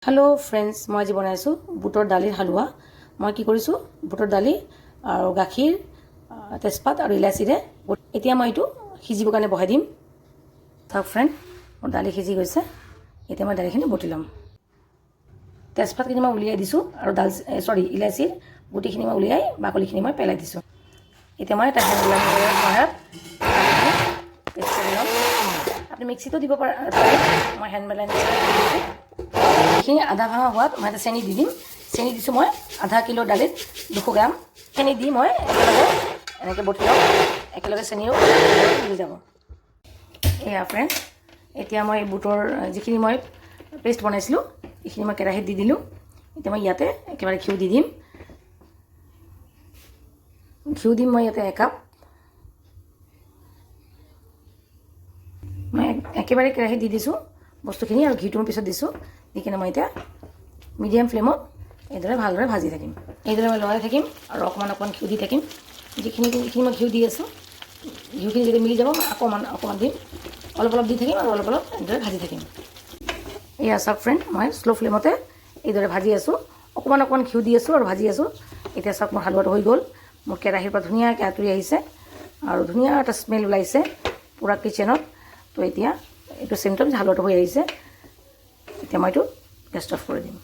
Hello friends मैं आज बनाइছোঁ বুটৰ দালিৰ হালুৱা। মই কি কৰিছোঁ বুটৰ দালি আৰু গাখীৰ তেজপাত আৰু ইলাচিৰে এতিয়া মই এইটো সিজিবৰ কাৰণে বহাই দিম। চাওক ফ্ৰেণ্ড মোৰ দালি সিজি গৈছে। এতিয়া মই দালিখিনি বটি ল'ম। তেজপাতখিনি মই উলিয়াই দিছোঁ আৰু ইলাচিৰ গুটিখিনি মই উলিয়াই বাকলিখিনি মই পেলাই দিছোঁ। এতিয়া মই এটা হেণ্ড ব্লেণ্ডাৰৰ সহায়ত পেষ্ট কৰি ল'ম। আপুনি মিক্সিতো দিব পাৰে, মই হেণ্ড ব্লেণ্ডাৰত এইখিনি আধা ভাঙা হোৱাত মই এটা চেনি দি দিম। চেনি দিছোঁ মই আধা কিলো দালিত 200 গ্ৰাম চেনি দি মই একেলগে এনেকৈ বটি ল'ম। একেলগে চেনিও মিলি যাব। এয়া ফ্ৰেণ্ড, এতিয়া মই বুটৰ যিখিনি মই পেষ্ট বনাইছিলোঁ এইখিনি মই কেৰাহীত দি দিলোঁ। এতিয়া মই ইয়াতে একেবাৰে ঘিউ দি দিম। ঘিউ দিম মই ইয়াতে 1 কাপ। মই একেবাৰে কেৰাহীত দি দিছোঁ বস্তুখিনি আৰু ঘিউটো মই পিছত দিছোঁ। দি কিনে মই এতিয়া মিডিয়াম ফ্লেমত এইদৰে ভালদৰে ভাজি থাকিম। এইদৰে মই লৰাই থাকিম আৰু অকণমান ঘিউ দি থাকিম। যিখিনি মই ঘিউ দি আছোঁ ঘিউখিনি যদি মিলি যাব মই অকণমান দিম। অলপ দি থাকিম আৰু অলপ এইদৰে ভাজি থাকিম। এয়া চাওক ফ্ৰেণ্ড, মই শ্ল' ফ্লেমতে এইদৰে ভাজি আছোঁ। অকণমান ঘিউ দি আছোঁ আৰু ভাজি আছোঁ। এতিয়া চাওক মোৰ হালুৱাটো হৈ গ'ল। মোৰ কেৰাহীৰ পৰা ধুনীয়াকৈ আঁতৰি আহিছে আৰু ধুনীয়া এটা স্মেল ওলাইছে পূৰা কিচেনত। তো এতিয়া এইটো চেণ্টত হালুৱাটো হৈ আহিছে। এতিয়া মই এইটো গেছ অফ কৰি দিম।